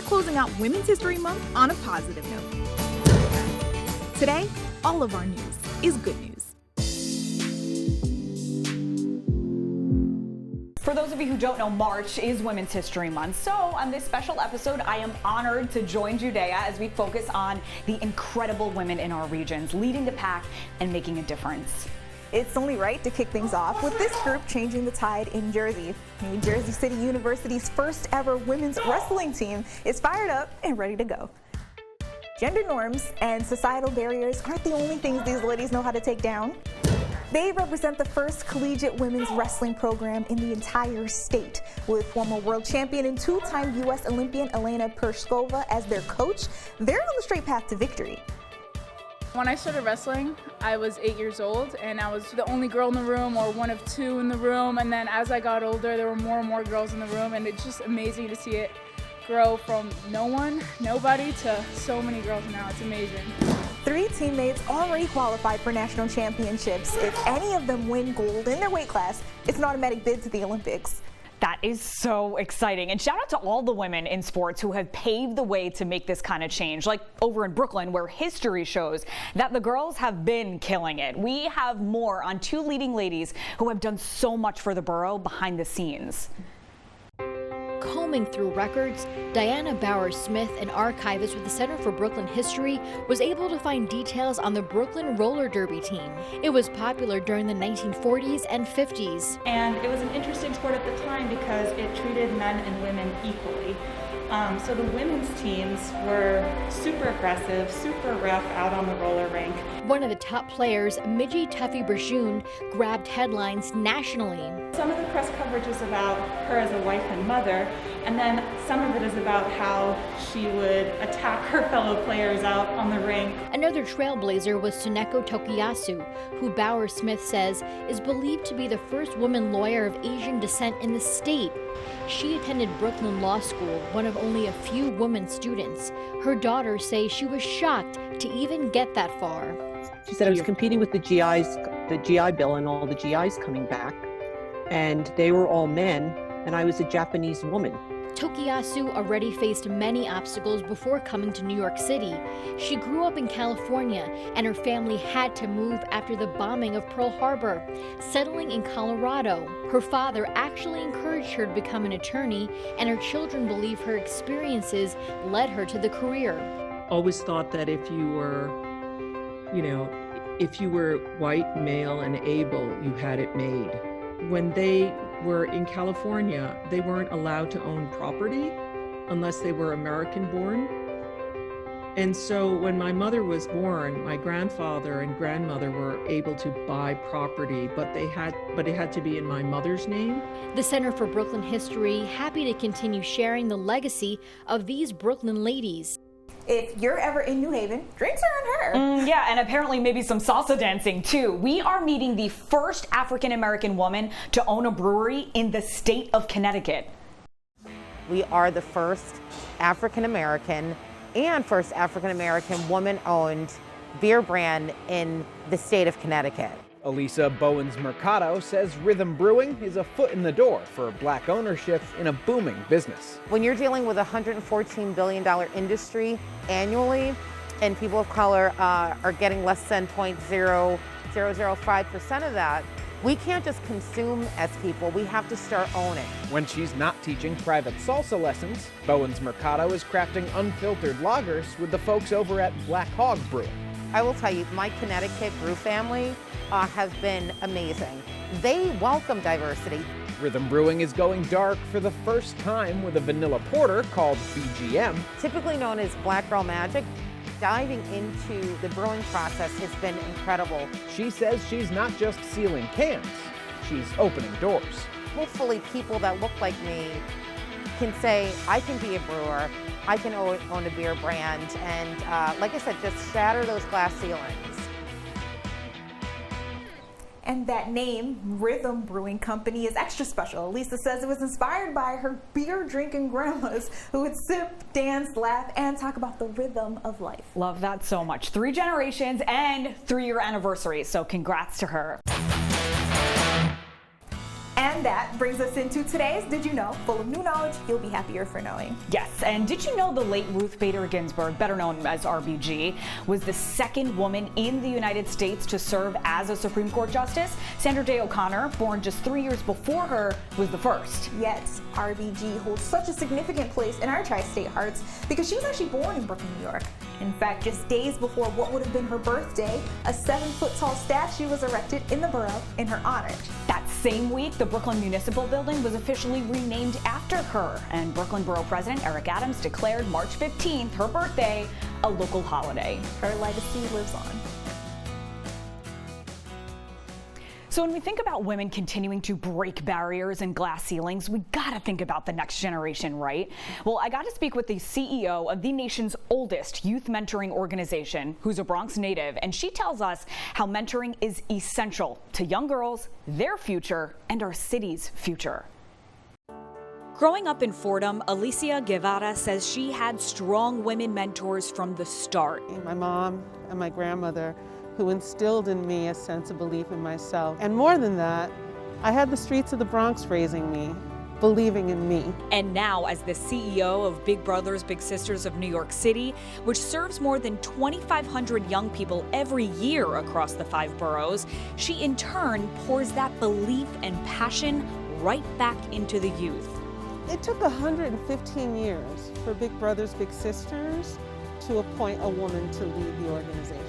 closing out Women's History Month on a positive note. Today, all of our news is good news. For those of you who don't know, March is Women's History Month. So on this special episode, I am honored to join Judea as we focus on the incredible women in our regions, leading the pack and making a difference. It's only right to kick things off with this group changing the tide in Jersey. New Jersey City University's first ever women's wrestling team is fired up and ready to go. Gender norms and societal barriers aren't the only things these ladies know how to take down. They represent the first collegiate women's wrestling program in the entire state, with former world champion and two-time U.S. Olympian Elena Pershkova as their coach. They're on the straight path to victory. When I started wrestling, I was 8 years old, and I was the only girl in the room or one of two in the room. And then as I got older, there were more and more girls in the room, and it's just amazing to see it grow from nobody to so many girls now. It's amazing. 3 teammates already qualified for national championships. If any of them win gold in their weight class, it's an automatic bid to the Olympics. That is so exciting. And shout out to all the women in sports who have paved the way to make this kind of change, like over in Brooklyn, where history shows that the girls have been killing it. We have more on 2 leading ladies who have done so much for the borough behind the scenes. Combing through records, Diana Bowers-Smith, an archivist with the Center for Brooklyn History, was able to find details on the Brooklyn roller derby team. It was popular during the 1940s and 50s. And it was an interesting sport at the time because it treated men and women equally. So the women's teams were super aggressive, super rough out on the roller rink. One of the top players, Midgie Tuffy Berjoon, grabbed headlines nationally. Some of the press coverage is about her as a wife and mother, and then some of it is about how she would attack her fellow players out on the rink. Another trailblazer was Tsuneko Tokuyasu, who Bowers-Smith says is believed to be the first woman lawyer of Asian descent in the state. She attended Brooklyn Law School, one of only a few women students. Her daughters say she was shocked to even get that far. She said I was competing with the GIs, the GI Bill and all the GIs coming back, and they were all men, and I was a Japanese woman. Tokuyasu already faced many obstacles before coming to New York City. She grew up in California, and her family had to move after the bombing of Pearl Harbor, settling in Colorado. Her father actually encouraged her to become an attorney, and her children believe her experiences led her to the career. Always thought that if you were, if you were white, male, and able, you had it made. When they were in California, they weren't allowed to own property unless they were American born. And so when my mother was born, my grandfather and grandmother were able to buy property, but it had to be in my mother's name. The Center for Brooklyn History happy to continue sharing the legacy of these Brooklyn ladies. If you're ever in New Haven, drinks are on her. Yeah, and apparently maybe some salsa dancing too. We are meeting the first African-American woman to own a brewery in the state of Connecticut. We are the first African-American and first African-American woman-owned beer brand in the state of Connecticut. Alicia Bowens-Mercado says Rhythm Brewing is a foot in the door for Black ownership in a booming business. When you're dealing with a $114 billion industry annually, and people of color are getting less than 0.0005% of that, we can't just consume as people, we have to start owning. When she's not teaching private salsa lessons, Bowens-Mercado is crafting unfiltered lagers with the folks over at Black Hog Brewing. I will tell you, my Connecticut brew family has been amazing. They welcome diversity. Rhythm Brewing is going dark for the first time with a vanilla porter called BGM. Typically known as Black Girl Magic, diving into the brewing process has been incredible. She says she's not just sealing cans, she's opening doors. Hopefully people that look like me can say, I can be a brewer, I can own a beer brand, and like I said, just shatter those glass ceilings. And that name, Rhythm Brewing Company, is extra special. Lisa says it was inspired by her beer-drinking grandmas who would sip, dance, laugh, and talk about the rhythm of life. Love that so much. 3 generations and 3-year anniversary, so congrats to her. And that brings us into today's Did You Know? Full of new knowledge you'll be happier for knowing. Yes, and did you know the late Ruth Bader-Ginsburg, better known as RBG, was the second woman in the United States to serve as a Supreme Court justice? Sandra Day O'Connor, born just 3 years before her, was the first. Yet, RBG holds such a significant place in our tri-state hearts because she was actually born in Brooklyn, New York. In fact, just days before what would have been her birthday, a 7-foot-tall statue was erected in the borough in her honor. That same week, the Brooklyn Municipal Building was officially renamed after her, and Brooklyn Borough President Eric Adams declared March 15th, her birthday, a local holiday. Her legacy lives on. So when we think about women continuing to break barriers and glass ceilings, we gotta think about the next generation, right? Well, I got to speak with the CEO of the nation's oldest youth mentoring organization, who's a Bronx native, and she tells us how mentoring is essential to young girls, their future, and our city's future. Growing up in Fordham, Alicia Guevara says she had strong women mentors from the start. My mom and my grandmother, who instilled in me a sense of belief in myself. And more than that, I had the streets of the Bronx raising me, believing in me. And now, as the CEO of Big Brothers Big Sisters of New York City, which serves more than 2,500 young people every year across the 5 boroughs, she in turn pours that belief and passion right back into the youth. It took 115 years for Big Brothers Big Sisters to appoint a woman to lead the organization.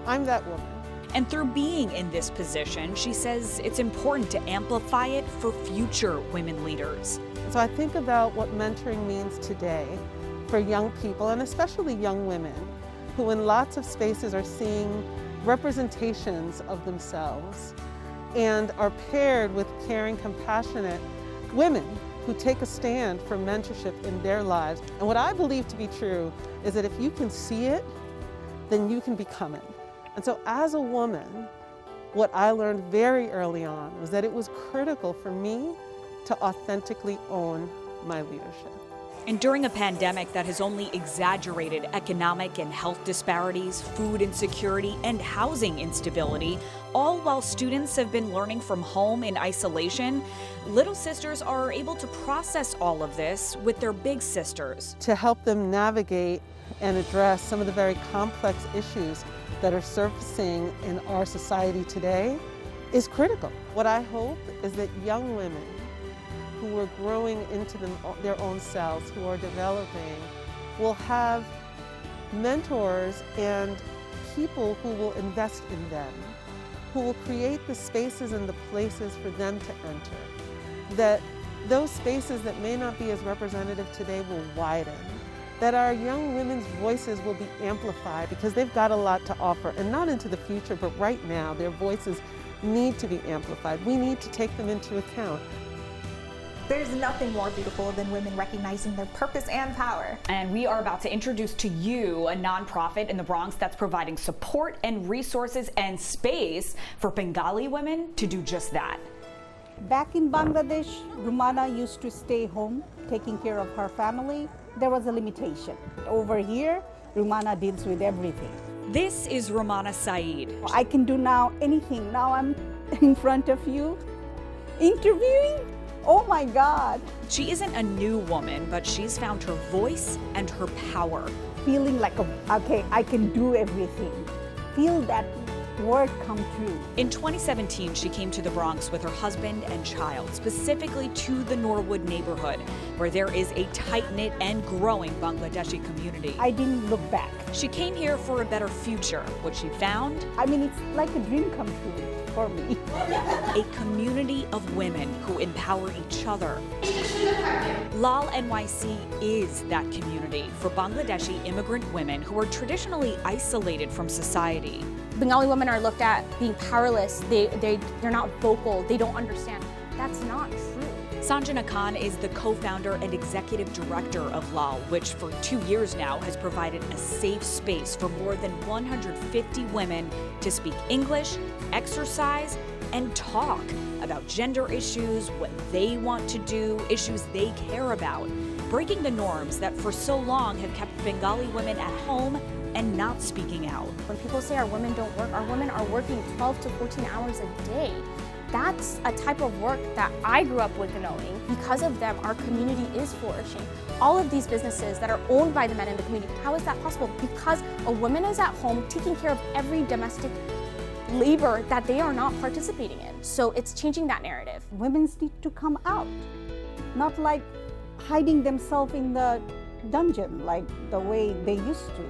I'm that woman. And through being in this position, she says it's important to amplify it for future women leaders. So I think about what mentoring means today for young people, and especially young women, who in lots of spaces are seeing representations of themselves and are paired with caring, compassionate women who take a stand for mentorship in their lives. And what I believe to be true is that if you can see it, then you can become it. And so as a woman, what I learned very early on was that it was critical for me to authentically own my leadership. And during a pandemic that has only exaggerated economic and health disparities, food insecurity, and housing instability, all while students have been learning from home in isolation, little sisters are able to process all of this with their big sisters. To help them navigate and address some of the very complex issues that are surfacing in our society today is critical. What I hope is that young women who are growing into their own selves, who are developing, will have mentors and people who will invest in them, who will create the spaces and the places for them to enter. That those spaces that may not be as representative today will widen. That our young women's voices will be amplified because they've got a lot to offer, and not into the future, but right now, their voices need to be amplified. We need to take them into account. There's nothing more beautiful than women recognizing their purpose and power. And we are about to introduce to you a nonprofit in the Bronx that's providing support and resources and space for Bengali women to do just that. Back in Bangladesh, Rumana used to stay home, taking care of her family. There was a limitation. Over here, Rumana deals with everything. This is Rumana Saeed. I can do now anything. Now I'm in front of you, interviewing. Oh my God. She isn't a new woman, but she's found her voice and her power. Feeling like, okay, I can do everything. Feel that word come true. In 2017, she came to the Bronx with her husband and child, specifically to the Norwood neighborhood, where there is a tight-knit and growing Bangladeshi community. I didn't look back. She came here for a better future. What she found? I mean, it's like a dream come true for me. A community of women who empower each other. LAAL NYC is that community for Bangladeshi immigrant women who are traditionally isolated from society. Bengali women are looked at being powerless, they're not vocal, they don't understand. That's not true. Sanjana Khan is the co-founder and executive director of LAAL, which for 2 years now has provided a safe space for more than 150 women to speak English, exercise, and talk about gender issues, what they want to do, issues they care about, breaking the norms that for so long have kept Bengali women at home and not speaking out. When people say our women don't work, our women are working 12 to 14 hours a day. That's a type of work that I grew up with knowing. Because of them, our community is flourishing. All of these businesses that are owned by the men in the community, how is that possible? Because a woman is at home taking care of every domestic labor that they are not participating in. So it's changing that narrative. Women need to come out, not like hiding themselves in the dungeon like the way they used to.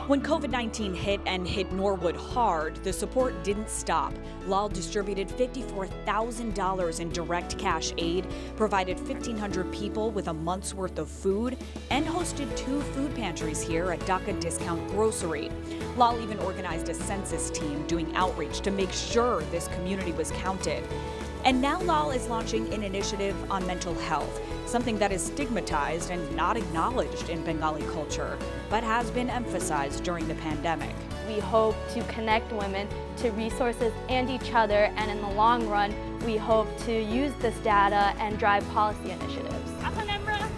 When COVID-19 hit and hit Norwood hard, the support didn't stop. LAAL distributed $54,000 in direct cash aid, provided 1,500 people with a month's worth of food, and hosted 2 food pantries here at Dhaka Discount Grocery. LAAL even organized a census team doing outreach to make sure this community was counted. And now LAAL is launching an initiative on mental health, something that is stigmatized and not acknowledged in Bengali culture, but has been emphasized during the pandemic. We hope to connect women to resources and each other, and in the long run, we hope to use this data and drive policy initiatives.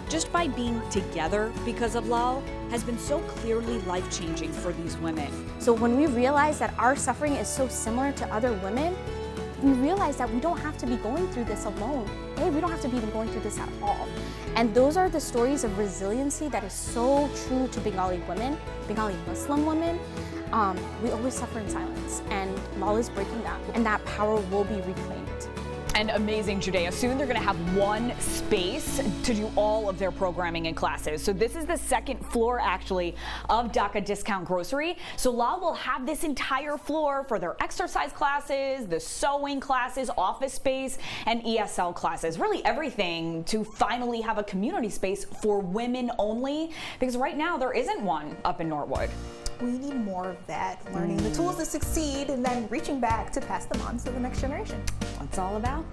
Just by being together because of LAAL has been so clearly life-changing for these women. So when we realize that our suffering is so similar to other women, we realize that we don't have to be going through this alone. We don't have to be even going through this at all. And those are the stories of resiliency that is so true to Bengali women, Bengali Muslim women. We always suffer in silence, and LAAL is breaking that, and that power will be reclaimed. And amazing, Judea. Soon they're going to have one space to do all of their programming and classes. So this is the second floor, actually, of Dhaka Discount Grocery. So LAAL will have this entire floor for their exercise classes, the sewing classes, office space, and ESL classes. Really everything to finally have a community space for women only, because right now there isn't one up in Norwood. We need more of that, learning the tools to succeed and then reaching back to pass them on to the next generation. What it's all about.